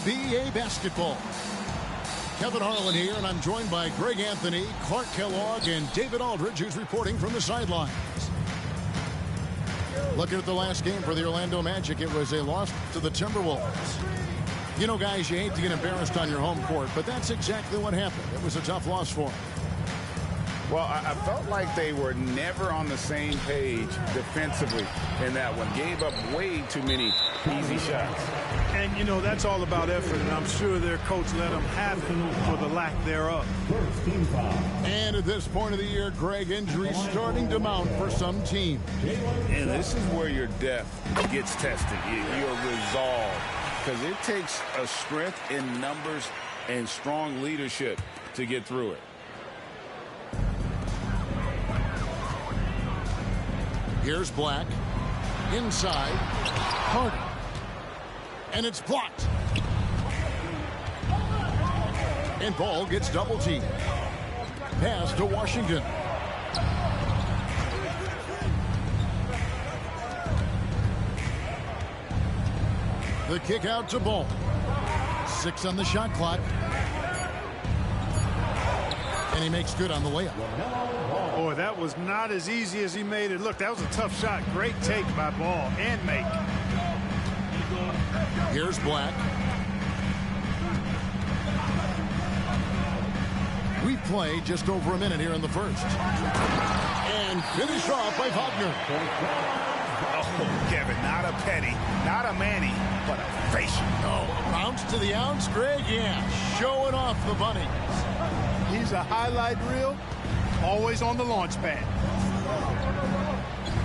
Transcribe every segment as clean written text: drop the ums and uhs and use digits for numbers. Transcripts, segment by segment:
NBA basketball. Kevin Harlan here, and I'm joined by Greg Anthony, Clark Kellogg, and David Aldridge, who's reporting from the sidelines. Looking at the last game for the Orlando Magic, it was a loss to the Timberwolves. You know, guys, you hate to get embarrassed on your home court, but that's exactly what happened. It was a tough loss for them. Well, I felt like they were never on the same page defensively in that one. Gave up way too many easy shots. And, you know, that's all about effort, and I'm sure their coach let them have it for the lack thereof. And at this point of the year, Greg, injuries starting to mount for some teams. And this is where your depth gets tested, your resolve. Because it takes a strength in numbers and strong leadership to get through it. Here's Black. Inside. Harden. And it's blocked. And Ball gets double teamed. Pass to Washington. The kick out to Ball. 6 on the shot clock. And he makes good on the layup. Boy, that was not as easy as he made it look. That was a tough shot. Great take by Ball and make. Here's Black. We play just over a minute here in the first. And finish off by Wagner. Oh, Kevin, not a Petty, not a Manny, but a facial. Oh, bounce to the ounce, Greg. Yeah, showing off the bunny. He's a highlight reel, always on the launch pad.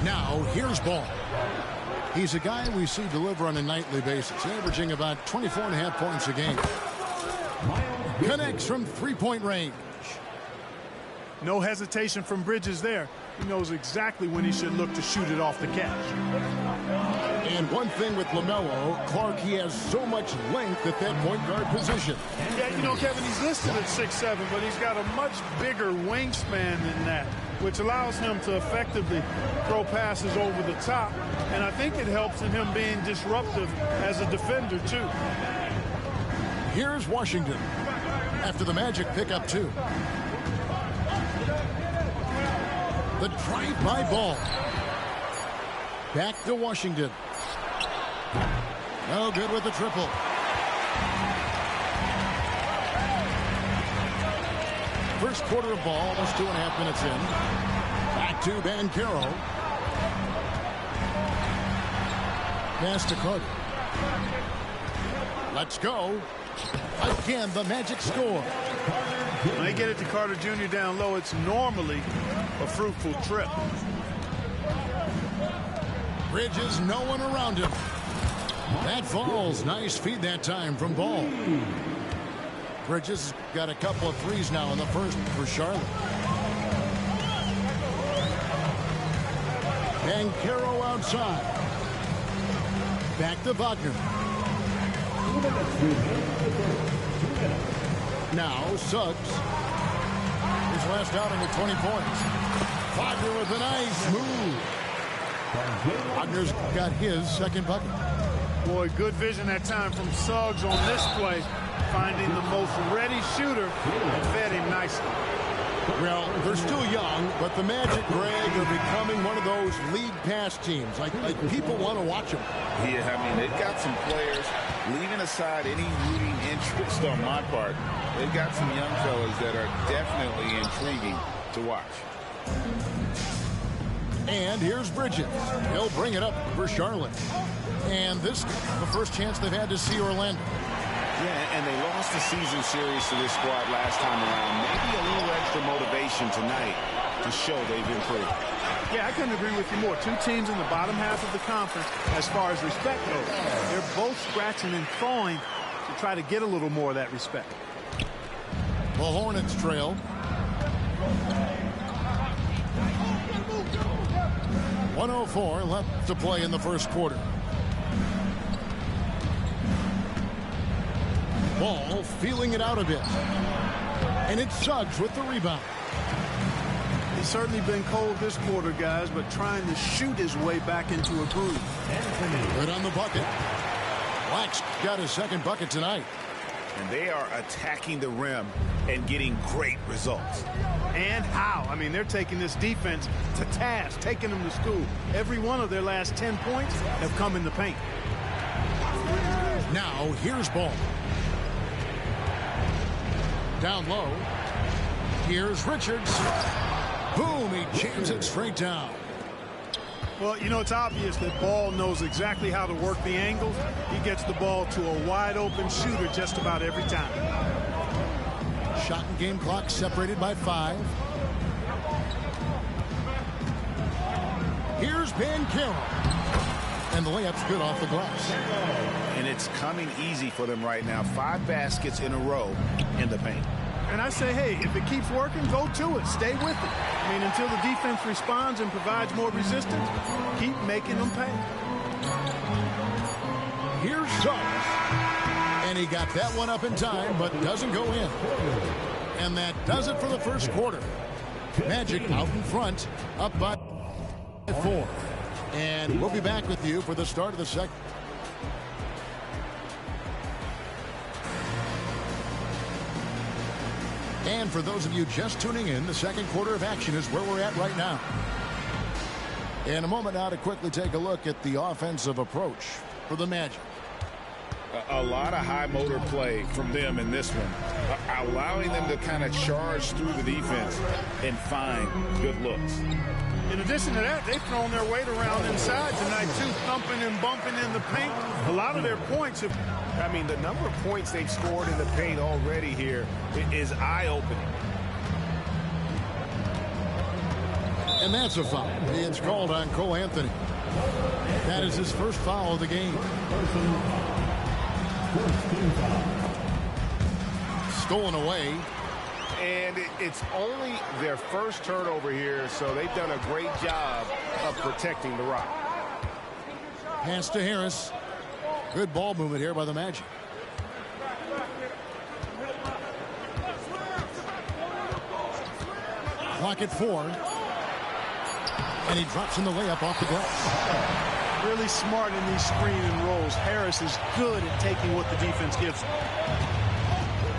Now, here's Ball. He's a guy we see deliver on a nightly basis, averaging about 24.5 points a game. Connects from three-point range. No hesitation from Bridges there. He knows exactly when he should look to shoot it off the catch. And one thing with LaMelo, Clark, he has so much length at that point guard position. Yeah, you know, Kevin, he's listed at 6'7", but he's got a much bigger wingspan than that, which allows him to effectively throw passes over the top. And I think it helps in him being disruptive as a defender, too. Here's Washington after the Magic pick up 2. The drive-by Ball. Back to Washington. No good with the triple. First quarter of ball, almost 2.5 minutes in. Back to Banchero. Pass to Carter. Let's go. Again, the Magic score. When they get it to Carter Jr. down low, it's normally a fruitful trip. Bridges, no one around him. That falls. Nice feed that time from Ball. Bridges got a couple of threes now in the first for Charlotte. Banchero outside. Back to Wagner. Now Suggs. His last outing with 20 points. Wagner with a nice move. Wagner's got his second bucket. Boy, good vision that time from Suggs on this play. Finding the most ready shooter and fed him nicely. Well, they're still young, but the Magic, Greg, are becoming one of those league pass teams. Like people want to watch them. Yeah, I mean, they've got some players, leaving aside any rooting interest on my part, they've got some young fellas that are definitely intriguing to watch. And here's Bridges. He'll bring it up for Charlotte. And this is the first chance they've had to see Orlando. Yeah, and they lost the season series to this squad last time around. Maybe a little extra motivation tonight to show they've improved. Yeah, I couldn't agree with you more. Two teams in the bottom half of the conference as far as respect goes. They're both scratching and clawing to try to get a little more of that respect. The Hornets trail. 1:04 left to play in the first quarter. Ball feeling it out a bit. And it's Suggs with the rebound. He's certainly been cold this quarter, guys, but trying to shoot his way back into a groove. Good on the bucket. Black's got his second bucket tonight. And they are attacking the rim and getting great results. And how? I mean, they're taking this defense to task, taking them to school. Every one of their last 10 points have come in the paint. Now, here's Ball. Down low. Here's Richards. Boom, he jams it straight down. Well, you know, it's obvious that Ball knows exactly how to work the angles. He gets the ball to a wide-open shooter just about every time. Shot and game clock separated by 5. Here's Banchero. And the layup's good off the glass. And it's coming easy for them right now. 5 baskets in a row in the paint. And I say, hey, if it keeps working, go to it. Stay with it. I mean, until the defense responds and provides more resistance, keep making them pay. Here's Suggs. And he got that one up in time, but doesn't go in. And that does it for the first quarter. Magic out in front, up by 4. And we'll be back with you for the start of the second. And for those of you just tuning in, the second quarter of action is where we're at right now. In a moment now to quickly take a look at the offensive approach for the Magic. A lot of high motor play from them in this one, allowing them to kind of charge through the defense and find good looks. In addition to that, they've thrown their weight around inside tonight, too, thumping and bumping in the paint. A lot of their points have... I mean, the number of points they've scored in the paint already here is eye-opening. And that's a foul. It's called on Cole Anthony. That is his first foul of the game. Stolen away. And it's only their first turnover here, so they've done a great job of protecting the rock. Pass to Harris. Good ball movement here by the Magic. Clock at 4. And he drops in the layup off the glass. Really smart in these screen and rolls. Harris is good at taking what the defense gives him.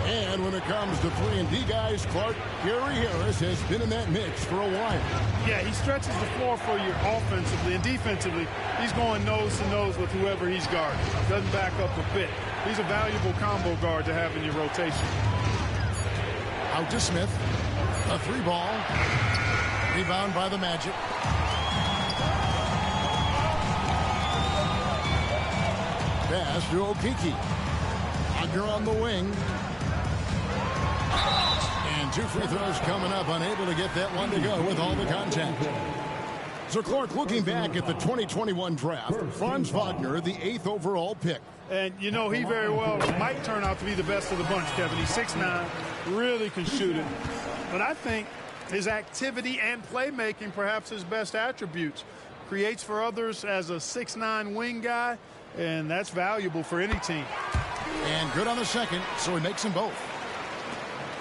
And when it comes to 3-and-D guys, Gary Harris has been in that mix for a while. Yeah, he stretches the floor for you offensively and defensively. He's going nose to nose with whoever he's guarding. Doesn't back up a bit. He's a valuable combo guard to have in your rotation. Out to Smith. A 3-ball. Rebound by the Magic. Pass to Okeke. Wagner on the wing. And 2 free throws coming up. Unable to get that one to go with all the contact. So Clark, looking back at the 2021 draft, Franz Wagner, the 8th overall pick. And, you know, he very well might turn out to be the best of the bunch, Kevin. He's 6'9", really can shoot it. But I think his activity and playmaking, perhaps his best attributes, creates for others as a 6'9" wing guy, and that's valuable for any team. And good on the second, so he makes them both.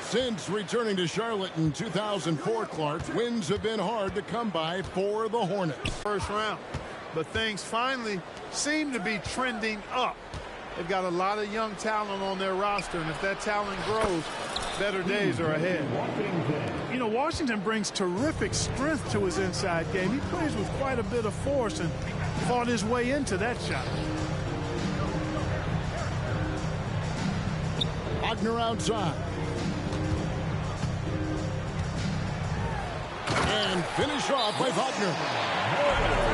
Since returning to Charlotte in 2004, Clark, wins have been hard to come by for the Hornets. First round, but things finally seem to be trending up. They've got a lot of young talent on their roster, and if that talent grows, better days are ahead. You know, Washington brings terrific strength to his inside game. He plays with quite a bit of force and fought his way into that shot. Wagner outside. And finish off by Wagner.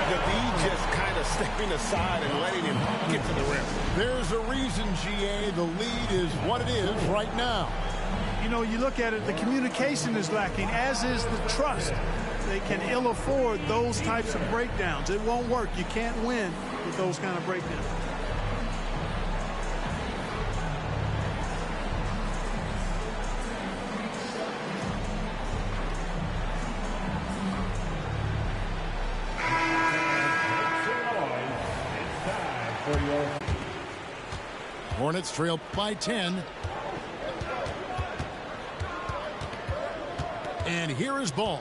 David just kind of stepping aside and letting him get to the rim. There's a reason, GA, the lead is what it is right now. You know, you look at it, the communication is lacking, as is the trust. They can ill afford those types of breakdowns. It won't work. You can't win with those kind of breakdowns. Hornets trail by 10. And here is Ball.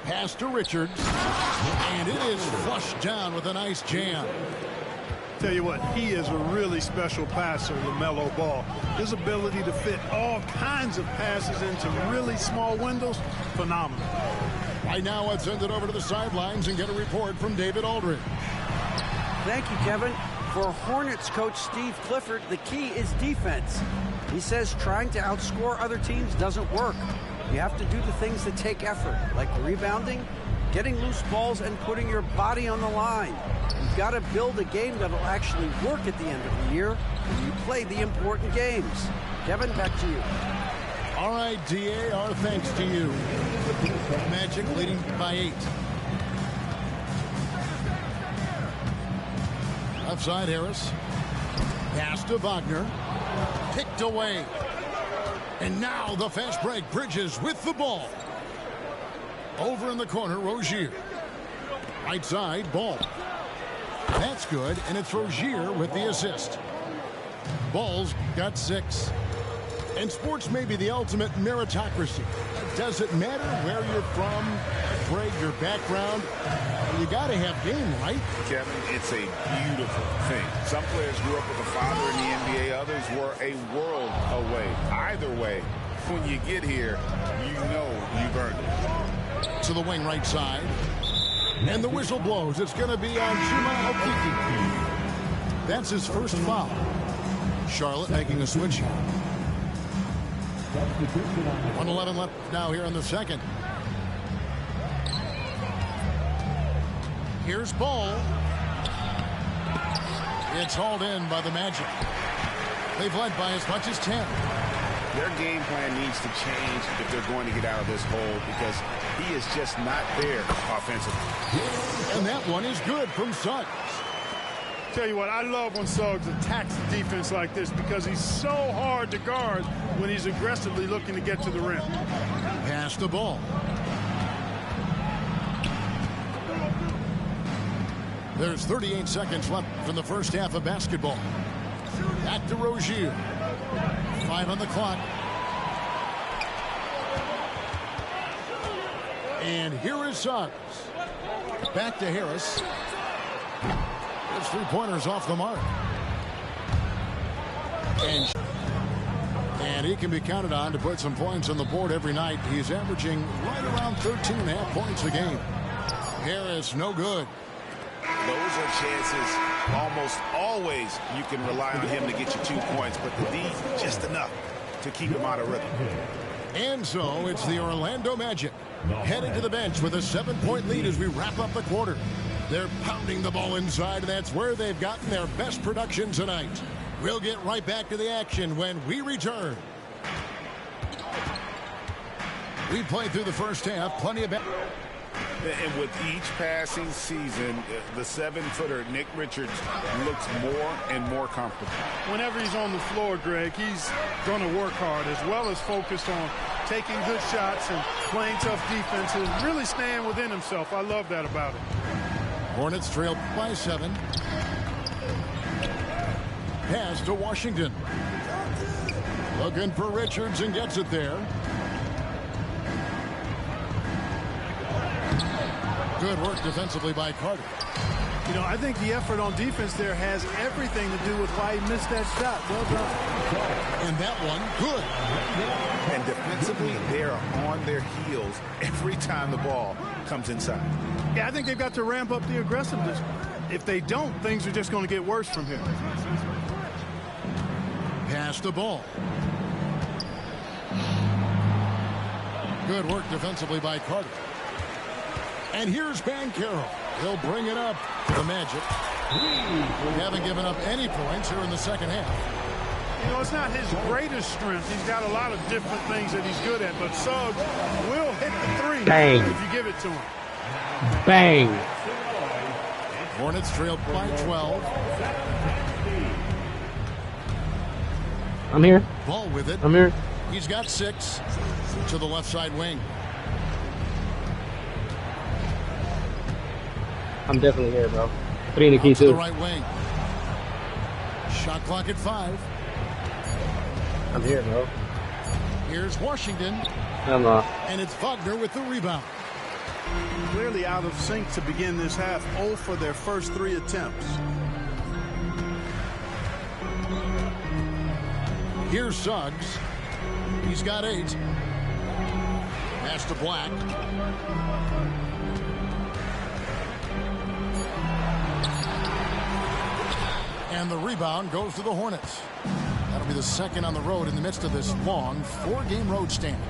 Pass to Richards. And it is flushed down with a nice jam. Tell you what, he is a really special passer, LaMelo Ball. His ability to fit all kinds of passes into really small windows, phenomenal. Right now, let's send it over to the sidelines and get a report from David Aldridge. Thank you, Kevin. For Hornets coach Steve Clifford, the key is defense. He says trying to outscore other teams doesn't work. You have to do the things that take effort, like rebounding, getting loose balls, and putting your body on the line. You've got to build a game that'll actually work at the end of the year when you play the important games. Kevin, back to you. All right, DA, our thanks to you. Magic leading by 8. Left side, Harris. Pass to Wagner. Picked away. And now the fast break. Bridges with the ball. Over in the corner, Rozier. Right side, Ball. That's good, and it's Rozier with the assist. Ball's got 6. And sports may be the ultimate meritocracy. Does it matter where you're from, Greg, your background? You got to have game, right? Kevin, it's a beautiful thing. Some players grew up with a father in the NBA. Others were a world away. Either way, when you get here, you know you've earned it. To the wing right side. And the whistle blows. It's going to be on Chuma Okeke. That's his first foul. Charlotte making a switch. 1:11 left now here in the second. Here's Ball. It's hauled in by the Magic. They've led by as much as 10. Their game plan needs to change if they're going to get out of this hole because he is just not there offensively. And that one is good from Suggs. Tell you what, I love when Suggs attacks the defense like this because he's so hard to guard when he's aggressively looking to get to the rim. Pass the ball. There's 38 seconds left from the first half of basketball. Back to Rozier. 5 on the clock. And here is Suggs. Back to Harris. His 3-pointers off the mark. And he can be counted on to put some points on the board every night. He's averaging right around 13.5 points a game. Harris, no good. Those are chances almost always you can rely on him to get you 2 points, but the D, just enough to keep him out of rhythm. And so it's the Orlando Magic heading to the bench with a 7-point lead as we wrap up the quarter. They're pounding the ball inside, and that's where they've gotten their best production tonight. We'll get right back to the action when we return. We played through the first half, plenty of... And with each passing season, the 7-footer, Nick Richards, looks more and more comfortable. Whenever he's on the floor, Greg, he's going to work hard as well as focused on taking good shots and playing tough defense and really staying within himself. I love that about him. Hornets trail by 7. Pass to Washington. Looking for Richards and gets it there. Good work defensively by Carter. You know, I think the effort on defense there has everything to do with why he missed that shot. Well done. And that one, good. And defensively, they're on their heels every time the ball comes inside. Yeah, I think they've got to ramp up the aggressiveness. If they don't, things are just going to get worse from here. Pass the ball. Good work defensively by Carter. And here's Banchero. He'll bring it up to the Magic. We haven't given up any points here in the second half. You know, it's not his greatest strength. He's got a lot of different things that he's good at, but Suggs will hit the 3 Bang. if you give it to him. Bang. Hornets trail by 12. I'm here. Ball with it. I'm here. He's got 6 to the left side wing. I'm definitely here, bro. 3 in the key, To the too. right wing. Shot clock at 5. I'm here, bro. Here's Washington. I'm And it's Wagner with the rebound. Clearly out of sync to begin this half. 0 for their first 3 attempts. Here's Suggs. He's got 8. Pass to Black. And the rebound goes to the Hornets. That'll be the second on the road in the midst of this long 4-game road stand.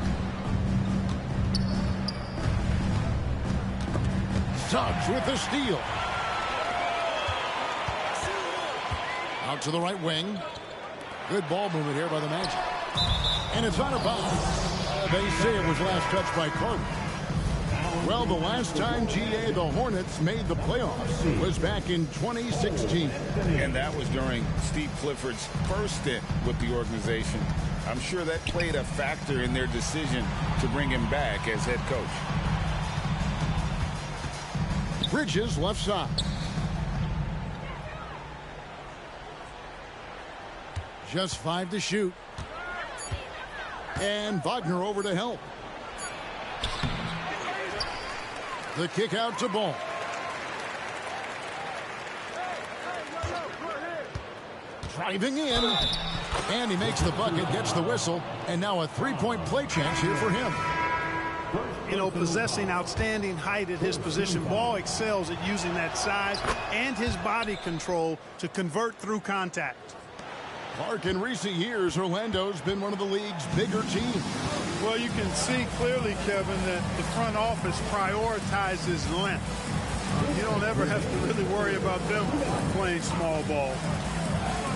Suggs with the steal. Out to the right wing. Good ball movement here by the Magic. And it's out of bounds. They say it was last touched by Carter. Well, the last time, GA, the Hornets made the playoffs was back in 2016. And that was during Steve Clifford's first stint with the organization. I'm sure that played a factor in their decision to bring him back as head coach. Bridges left side. Just 5 to shoot. And Wagner over to help. The kick out to Ball. Driving in. And he makes the bucket, gets the whistle, and now a 3-point play chance here for him. You know, possessing outstanding height at his position, Ball excels at using that size and his body control to convert through contact. Clark, in recent years, Orlando's been one of the league's bigger teams. Well, you can see clearly, Kevin, that the front office prioritizes length. You don't ever have to really worry about them playing small ball.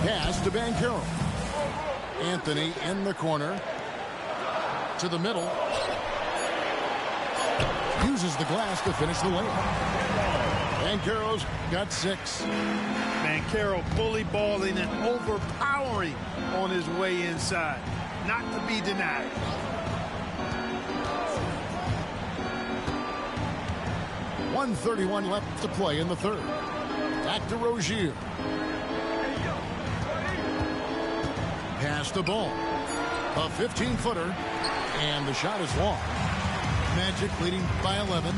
Pass to Banchero. Anthony in the corner. To the middle. Uses the glass to finish the layup. Banchero's got 6. Banchero bully balling and overpowering on his way inside. Not to be denied. .131 left to play in the third. Back to Rozier. Pass the ball. A 15-footer. And the shot is long. Magic leading by 11.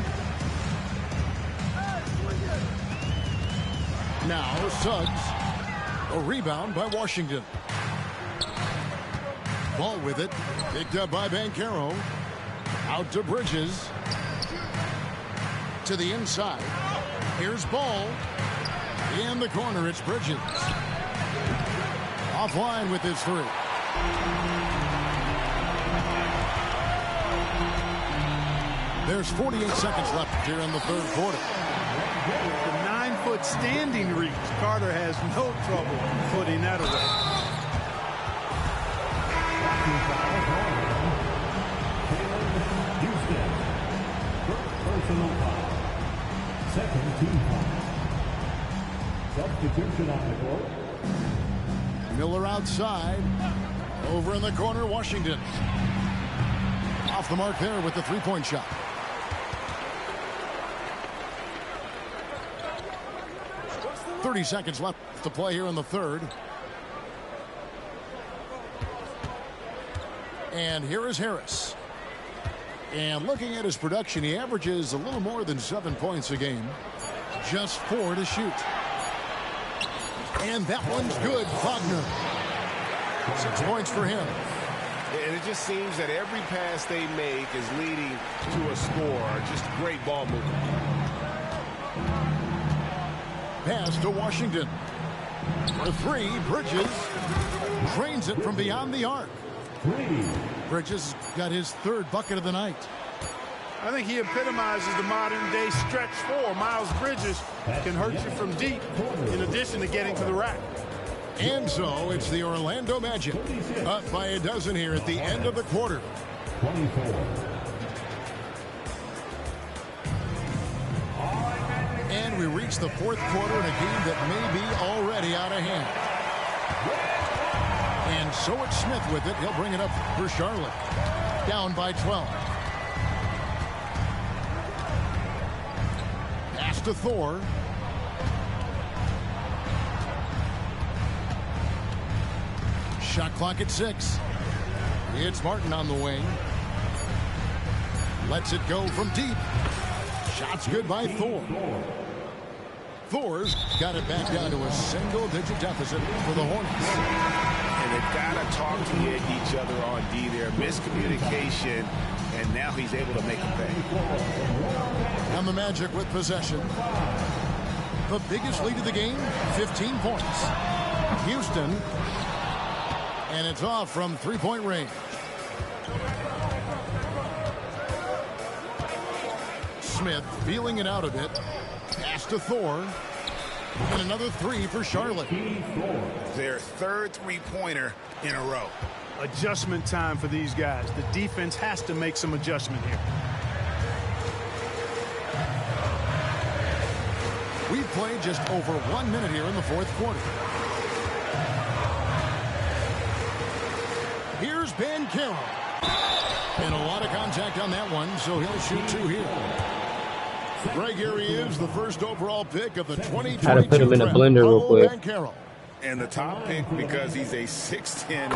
Now Suggs. A rebound by Washington. Ball with it. Picked up by Banchero. Out to Bridges. To the inside. Here's Ball. In the corner, it's Bridges. Offline with his 3. There's 48 seconds left here in the third quarter. The 9-foot standing reach. Carter has no trouble putting that away. Personal foul. Second team foul. Substitution on the court. Miller outside. Over in the corner, Washington. Off the mark there with the 3-point shot. .30 seconds left to play here in the third. And here is Harris. And looking at his production, he averages a little more than 7 points a game. Just 4 to shoot. And that one's good. Wagner. 6 points for him. And it just seems that every pass they make is leading to a score. Just great ball movement. Pass to Washington. For 3, Bridges drains it from beyond the arc. Bridges got his 3rd bucket of the night. I think he epitomizes the modern-day stretch 4. Miles Bridges can hurt you from deep, in addition to getting to the rack. And so it's the Orlando Magic up by a dozen here at the end of the quarter. 24. And we reach the 4th quarter in a game that may be already out of hand. And so it's Smith with it. He'll bring it up for Charlotte. Down by 12. Pass to Thor. Shot clock at 6. It's Martin on the wing. Lets it go from deep. Shot's good by Thor. Thor's got it back down to a single-digit deficit for the Hornets. And they've got to talk to each other on D there. Miscommunication, and now he's able to make a pay. And the Magic with possession. The biggest lead of the game, 15 points. Houston, and it's off from three-point range. Smith feeling it out a bit. Pass to Thor. And another three for Charlotte. Their third three-pointer in a row. Adjustment time for these guys. The defense has to make some adjustment here. We've played just over 1 minute here in the fourth quarter. Here's Banchero. And a lot of contact on that one, so he'll shoot two here. Greg, here he is, the first overall pick of the 2022 Had to put him in a blender real quick. Banchero. And the top pick because he's a 6'10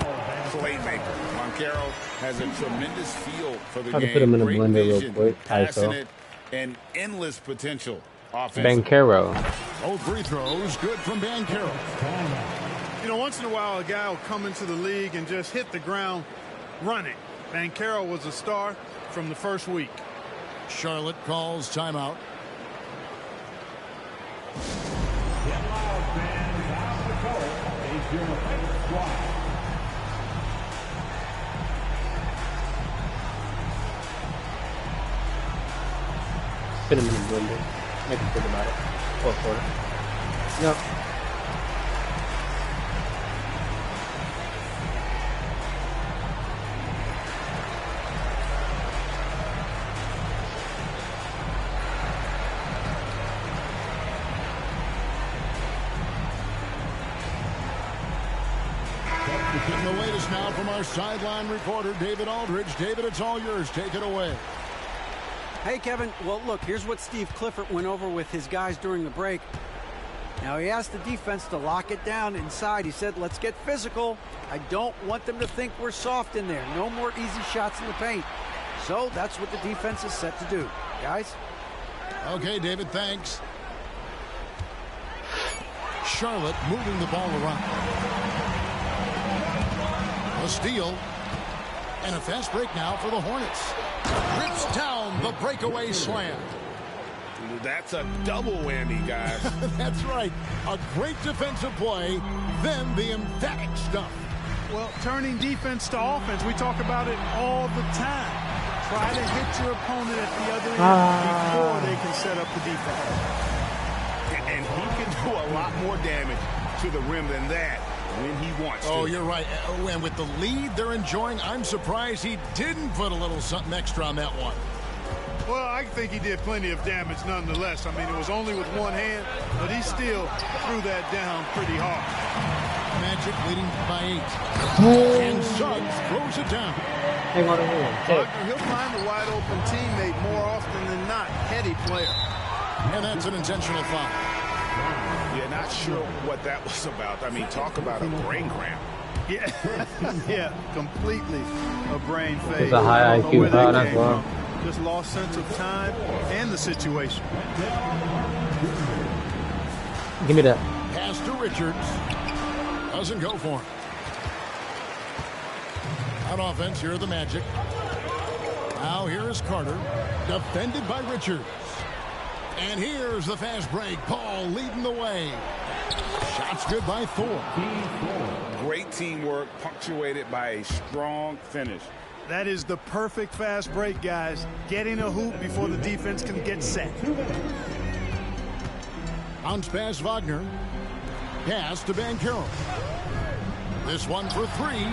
playmaker. Banchero has a tremendous feel for the Had to game. put him in a Great blender real vision, quick. passionate, and endless potential offensively. Banchero. Both free throws good from Banchero. You know, once in a while, a guy will come into the league and just hit the ground running. Banchero was a star from the first week. Charlotte calls timeout. Get loud, fans. Out of the court is your favorite squad. Put him in the blender. Make him think about it. Fourth quarter. Yep. And the latest now from our sideline reporter, David Aldridge. David, it's all yours. Take it away. Hey, Kevin. Well, look, here's what Steve Clifford went over with his guys during the break. Now, he asked the defense to lock it down inside. He said, let's get physical. I don't want them to think we're soft in there. No more easy shots in the paint. So that's what the defense is set to do. Guys? Okay, David, thanks. Charlotte moving the ball around. A steal. And a fast break now for the Hornets. Rips down the breakaway slam. That's a double whammy, guys. That's right. A great defensive play, then the emphatic stuff. Well, turning defense to offense, we talk about it all the time. Try to hit your opponent at the other end before they can set up the defense. And he can do a lot more damage to the rim than that when he wants to. Oh, you're right. And with the lead they're enjoying, I'm surprised he didn't put a little something extra on that one. Well, I think he did plenty of damage nonetheless. I mean, it was only with one hand, but he still threw that down pretty hard. Magic leading by 8. And Suggs throws it down. Hang on a minute. Wagner, he'll find a wide open teammate more often than not. Heady player. And that's an intentional foul. Yeah, not sure what that was about. I mean, talk about a brain cramp. Yeah, yeah, completely a brain fade. It's a high IQ foul, that's wrong. Just lost sense of time and the situation. Give me that. Pass to Richards. Doesn't go for him. On offense, here are the Magic. Now here is Carter. Defended by Richards. And here's the fast break. Paul leading the way. Shots good by Thor. Great teamwork, punctuated by a strong finish. That is the perfect fast break, guys. Getting a hoop before the defense can get set. Bounce pass Wagner. Pass to Banchero. This one for 3.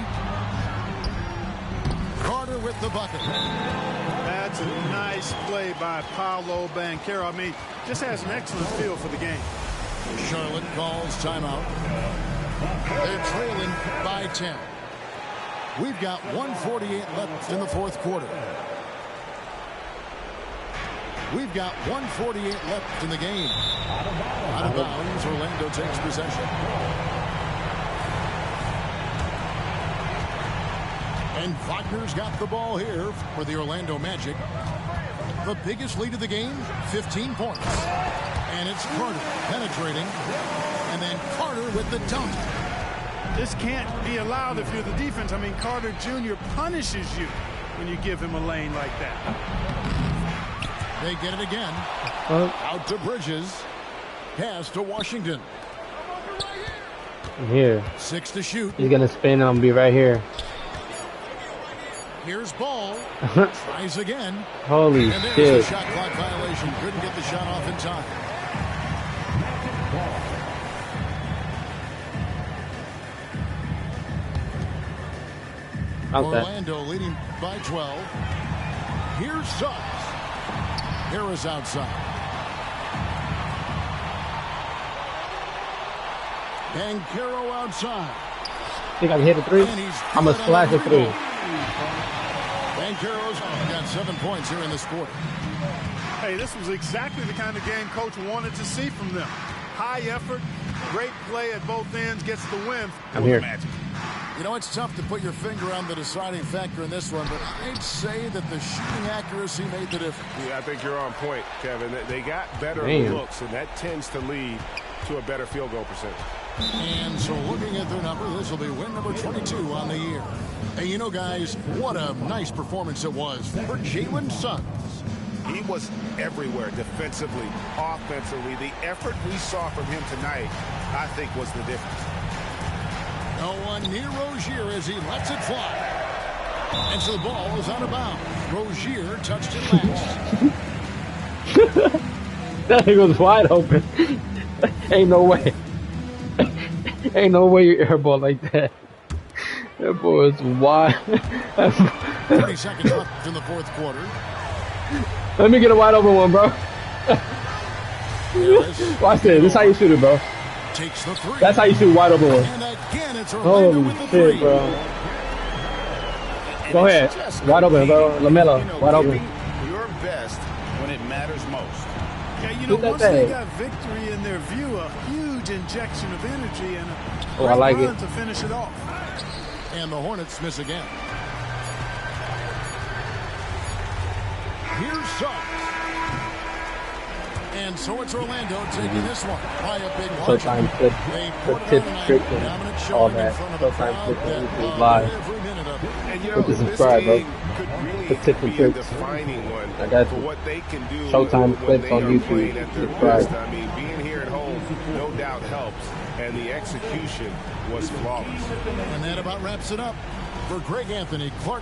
Carter with the bucket. That's a nice play by Paolo Banchero. I mean, just has an excellent feel for the game. Charlotte calls timeout. They're trailing by 10. We've got 1:48 left in the fourth quarter. We've got 1:48 left in the game. Out of bounds, Orlando takes possession. And Wagner's got the ball here for the Orlando Magic. The biggest lead of the game, 15 points. And it's Carter penetrating. And then Carter with the dunk. This can't be allowed if you're the defense. I mean, Carter Jr. punishes you when you give him a lane like that. They get it again. Out to Bridges. Pass to Washington. Here. 6 to shoot. He's gonna spin and I'm gonna be right here. Here's Ball. Tries again. Holy and there's shit. a shot clock violation. Couldn't get the shot off in time. Orlando leading by 12. Here's Suggs. Harris outside. Banchero outside. Think I can hit a three? I'm gonna splash a three. Banchero's got 7 points here in this quarter. Hey, this was exactly the kind of game Coach wanted to see from them. High effort, great play at both ends, gets the win. I'm here. Magic. You know, it's tough to put your finger on the deciding factor in this one, but I'd say that the shooting accuracy made the difference. Yeah, I think you're on point, Kevin. They got better looks, and that tends to lead to a better field goal percentage. And so looking at their number, this will be win number 22 on the year. And you know, guys, what a nice performance it was for Jalen Suggs. He was everywhere defensively, offensively. The effort we saw from him tonight, I think, was the difference. No one near Rozier as he lets it fly. And so the ball is out of bounds. Rozier touched it last. That thing was wide open. Ain't no way. Ain't no way you airball like that. That boy is wide. 30 seconds left in the fourth quarter. Let me get a wide open one, bro. Watch this. This is how you shoot it, bro. Takes the three. That's how you shoot wide open one. And again, it's Orlando with the shit, three. bro. Go ahead. Wide open, bro. LaMelo, wide open. Your best when it matters most. Yeah, you know, once they got victory in their view, a huge injection of energy and a I like run it. to finish it off. And the Hornets miss again. Here's Suggs. And so it's Orlando taking this one by a big margin. Showtime clip, the tip trick, and all that. Showtime clip, everything live. And you know, Hit the subscribe, bro. could really The tip and be a tricks. defining one I got for you. what they can do Showtime when clips they on are YouTube. playing at their Subscribe. best. I mean, being here at home, no doubt helps, and the execution was flawless. And that about wraps it up for Greg Anthony, Clark.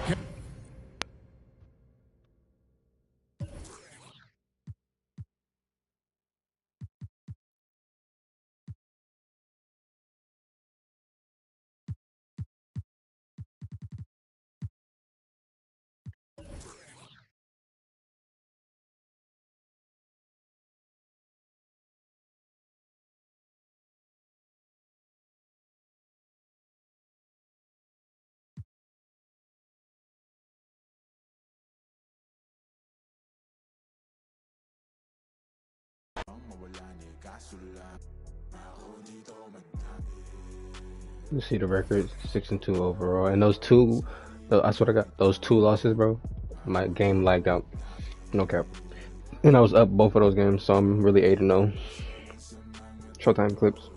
You see the records, 6-2 overall, and those two, I swear to God, those two losses, bro, my game lagged out, no cap, and I was up both of those games, so I'm really 8-0. Showtime clips.